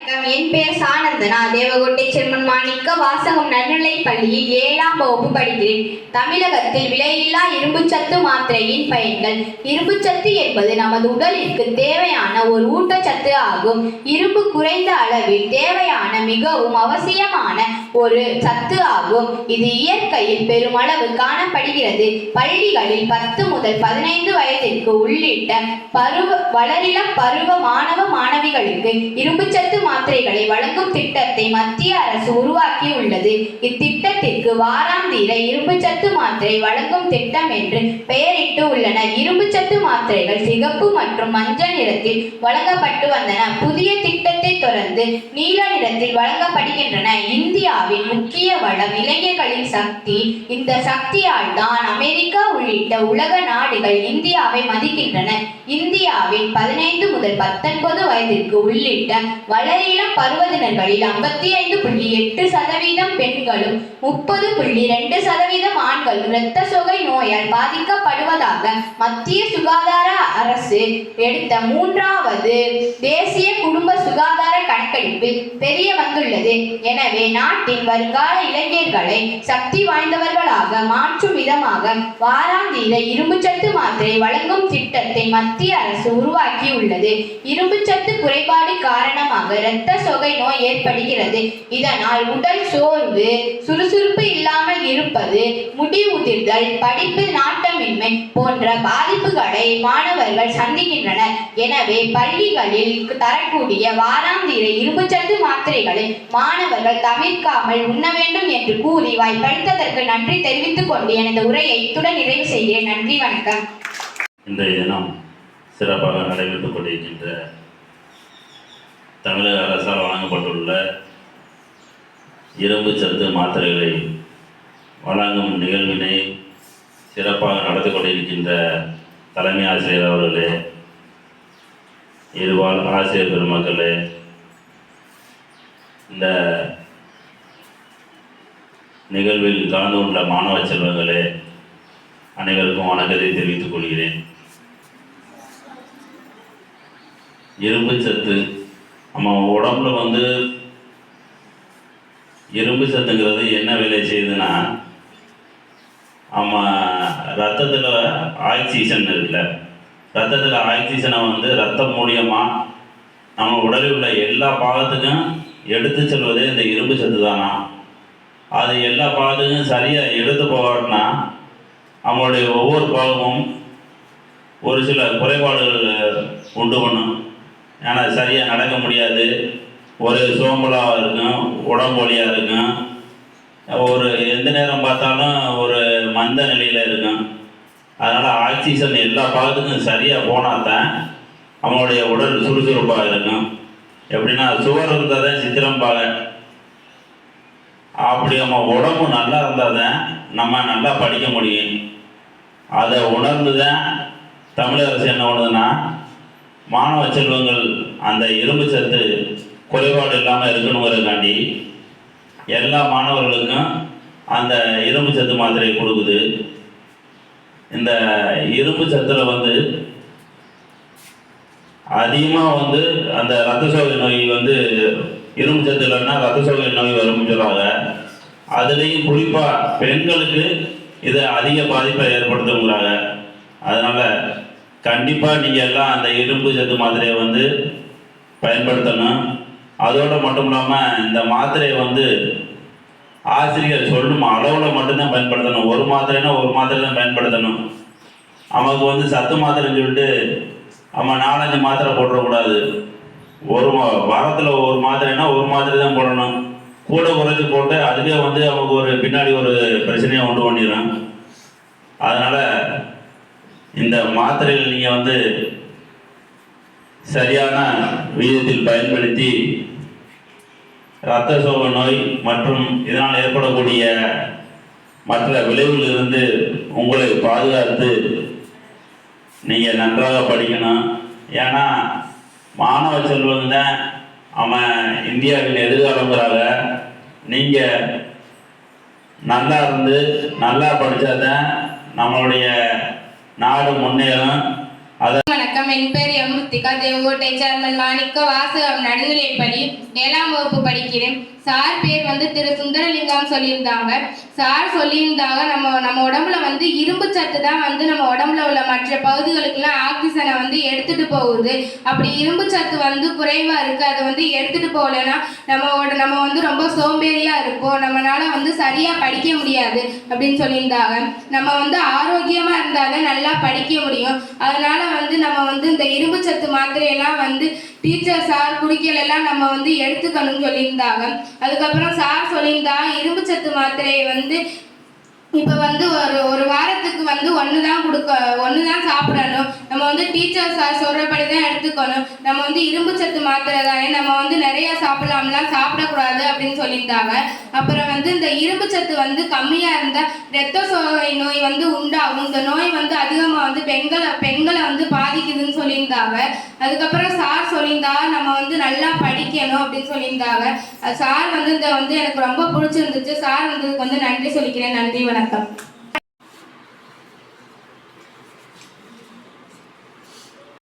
என் பெயர் சானந்தனா. தேவகோட்டை செம்மன் மாணிக்க வாசகம் நடுநிலைப் பள்ளியில் 7ஆம் வகுப்பு படிக்கிறேன். தமிழகத்தில் விலையில்லா இரும்புச்சத்து மாத்திரையின் பயன்கள். இரும்புச்சத்து என்பது நமது உடலிற்கு தேவையான ஒரு ஊட்டச்சத்து ஆகும். இரும்பு குறைந்த அளவில் தேவையான மிகவும் அவசியமான ஒரு சத்து ஆகும். இது இயற்கையில் பெருமளவு காணப்படுகிறது. பள்ளிகளில் 10 முதல் 15 வயதிற்கு உள்ளிட்ட வளரிளம் பருவ மாணவ மாணவிகளுக்கு இரும்புச்சத்து மாத்திரைகளை வழங்கும் திட்டத்தை மத்திய அரசு உருவாக்கியுள்ளது. இத்திட்டத்திற்கு வாராந்திர இரும்புச்சத்து மாத்திரை வழங்கும் திட்டம் என்று பெயரிட்டு உள்ளனர். இரும்புச்சத்து மாத்திரைகள் சிகப்பு மற்றும் மஞ்சள் நிறத்தில் வழங்கப்பட்டு வந்தன. புதிய திட்டத்தை தொடர்ந்து நீல நிறத்தில் வழங்கப்படுகின்றன. இந்தியாவின் முக்கிய வளம் இளைஞர்களின் சக்தி. இந்த சக்தியால் தான் அமெரிக்கா உள்ளிட்ட உலக நாடுகள் இந்தியாவை மதிக்கின்றன. இந்தியாவில் 15 முதல் 19 வயதிற்கு உள்ளிட்ட வளரிளம் பருவத்தினர்களில் 55.8% பெண்களும் 30.2% ஆண்களும் இரத்த சோகை நோயால் பாதிக்கப்படுவதாக மத்திய சுகாதார அரசு எடுத்த 3வது தேசிய குடும்ப சுகாதார கணக்கெடுப்பில் தெரிய வந்துள்ளது. எனவே நாட்டின் வருங்கால இளைஞர்களை சக்தி வாய்ந்தவர்களாக மாற்றும் விதமாக வாராந்திர இரும்புச்சத்து மாத்திரை வழங்கும் திட்டத்தை மத்திய அரசு உருவாக்கியுள்ளது. இரும்புச்சத்து குறைபாடு காரணமாக இரத்த சோகை நோய் ஏற்படுகிறது. இதனால் உடல் சோர்வு, சுறுசுறுப்பு இல்லாமல் இருப்பது, முடி உதிர்தல், படிப்பில் நாட்டமின்மை போன்ற பாதிப்புகளை மாணவர்கள் சந்திக்கின்றனர். எனவே பள்ளிகளில் தரக்கூடிய வாராந்திர இரும்புச்சத்து மாத்திரைகளை மாணவர்கள் தவிர்க்காமல் உண்ண வேண்டும் என்று கூறி வாய்ப்பளித்ததற்கு நன்றி தெரிவித்துக் கொண்டு எனது உரையை இத்துடன் நிறைவு செய்கிறேன். நன்றி, வணக்கம். இன்றைய தினம் சிறப்பாக நடைபெற்றுக் கொண்டிருக்கின்ற தமிழக அரசால் வழங்கப்பட்டுள்ள இரும்புச்சத்து மாத்திரைகளை வழங்கும் நிகழ்வினை சிறப்பாக நடத்தி கொண்டிருக்கின்ற தலைமை ஆசிரியர் அவர்களே, இருவாள் ஆசிரியர் பெருமக்களே, இந்த நிகழ்வில் கலந்து கொண்ட மாணவ செல்வங்களே, அனைவருக்கும் வணக்கத்தை தெரிவித்துக் கொள்கிறேன். இரும்புச்சத்து நம்ம உடம்புல இரும்பு சத்துங்கிறது என்ன வேலை செய்யுதுன்னா, நம்ம ரத்தத்தில் ஆக்சிஜன் இருக்குல்ல, ரத்தத்தில் ஆக்சிஜனை ரத்தம் மூலியமாக நம்ம உடலில் உள்ள எல்லா பாகத்துக்கும் எடுத்து செல்வதே இந்த இரும்பு சத்து தானா. அது எல்லா பாகத்துக்கும் சரியாக எடுத்து போகணும்னா நம்மளுடைய ஒவ்வொரு பாகமும் ஒரு சில குறைபாடுகள் உண்டு பண்ணும். ஏன்னா சரியாக நடக்க முடியாது, ஒரு சோம்பலாக இருக்கும், உடம்பு வலியாக இருக்கும், ஒரு எந்த நேரம் பார்த்தாலும் ஒரு மந்த நிலையில் இருக்கும். அதனால் ஆக்சிஜன் எல்லா பாகத்துக்கும் சரியாக போனால் தான் நம்மளுடைய உடல் சுறுசுறுப்பாக இருக்கும். எப்படின்னா சுவர் இருந்தால் தான் சித்திரம் பாக, அப்படி நம்ம உடம்பு நல்லா இருந்தால் தான் நம்ம நல்லா படிக்க முடியும். அதை உணர்ந்து தான் தமிழக அரசு என்ன பண்ணுதுன்னா, மாணவ செல்வங்கள் அந்த இரும்பு சத்து குறைபாடு இல்லாமல் இருக்கணுங்கிறதுக்காண்டி எல்லா மாணவர்களுக்கும் அந்த இரும்பு சத்து மாத்திரை கொடுக்குது. இந்த இரும்பு சத்தில் அதிகமாக அந்த ரத்த சோகை நோய் இரும்பு சத்து இல்லைன்னா ரத்த சோகை நோய் வரும்னு சொல்லுவாங்க. அதுலேயும் குறிப்பாக பெண்களுக்கு இது அதிக பாதிப்பை ஏற்படுத்துங்கிறாங்க. அதனால் கண்டிப்பாக நீங்கள் எல்லாம் அந்த இரும்பு சத்து மாத்திரையை பயன்படுத்தணும். அதோடு மட்டும் இல்லாமல் இந்த மாத்திரையை ஆசிரியர் சொல்லும் அளவில் மட்டும்தான் பயன்படுத்தணும். ஒரு மாத்திரைனா ஒரு மாத்திரை தான் பயன்படுத்தணும். நமக்கு சத்து மாத்திரைன்னு சொல்லிட்டு நம்ம 4-5 மாத்திரை போட்டுறக்கூடாது. ஒரு வாரத்தில் ஒரு மாத்திரைனா ஒரு மாத்திரை தான் போடணும். கூட குறைச்சி போட்டு அதுவே நமக்கு ஒரு பின்னாடி ஒரு பிரச்சனையை உண்டு பண்ணிடும். அதனால் இந்த மாத்திரைகள் நீங்கள் சரியான விகிதத்தில் பயன்படுத்தி இரத்த சோகை நோய் மற்றும் இதனால் ஏற்படக்கூடிய மற்ற விளைவுகளிலிருந்து உங்களை பாதுகாத்து நீங்கள் நன்றாக படிக்கணும். ஏன்னா மாணவ செல்வம் தான் அவன் இந்தியாவின் எதிர்காலங்கிறாங்க. நீங்கள் நல்லா இருந்து நல்லா படித்தாதான் நம்மளுடைய நாடு முன்னேறும். வணக்கம், என் பேர் எம். திருக்கா தேவகோட்டை சேர்மன் மாணிக்க வாசகம் நடுநிலைப்பள்ளி 7ஆம் வகுப்பு படிக்கிறேன். சார் பேர் வந்து திரு சுந்தரலிங்கம் சொல்லியிருந்தாங்க. சார் சொல்லியிருந்தாங்க நம்ம உடம்புல வந்து இரும்பு சத்து தான் வந்து நம்ம உடம்புல உள்ள மற்ற பகுதிகளுக்கெல்லாம் ஆக்சிஜனை வந்து எடுத்துட்டு போகுது. அப்படி இரும்பு சத்து வந்து குறைவா இருக்கு, அதை வந்து எடுத்துட்டு போகலைன்னா நம்ம வந்து ரொம்ப சோம்பேறியா இருப்போம், நம்மளால வந்து சரியா படிக்க முடியாது அப்படின்னு சொல்லியிருந்தாங்க. நம்ம வந்து ஆரோக்கியமா இருந்தாதான் நல்லா படிக்க முடியும். அதனால வந்து நம்ம வந்து இந்த இரும்பு சத்து மாத்திரையெல்லாம் வந்து டீச்சர் சார் குடிக்கலாம் நம்ம வந்து எடுத்துக்கணும்னு சொல்லியிருந்தாங்க. அதுக்கப்புறம் சார் சொல்லியிருந்தாங்க இரும்பு சத்து மாத்திரையை வந்து இப்போ வந்து ஒரு வாரத்துக்கு வந்து ஒன்று தான் சாப்பிடணும். நம்ம வந்து டீச்சர் சார் சொல்கிறபடி தான் எடுத்துக்கணும். நம்ம வந்து இரும்பு சத்து மாத்திரை தானே, நம்ம வந்து நிறையா சாப்பிடலாம்லாம் சாப்பிடக்கூடாது அப்படின்னு சொல்லியிருந்தாங்க. அப்புறம் வந்து இந்த இரும்பு சத்து வந்து கம்மியாக இருந்தால் இரத்த சோகை நோய் வந்து உண்டாகும். இந்த நோய் வந்து அதிகமாக வந்து பெண்களை வந்து பாதிக்குதுன்னு சொல்லியிருந்தாங்க. அதுக்கப்புறம் சார் சொல்லியிருந்தாங்க நம்ம வந்து நல்லா படிக்கணும் அப்படின்னு சொல்லியிருந்தாங்க. சார் வந்து எனக்கு ரொம்ப பிடிச்சிருந்துச்சு. சார் வந்ததுக்கு வந்து நன்றி சொல்லிக்கிறேன். நன்றி, வணக்கம்.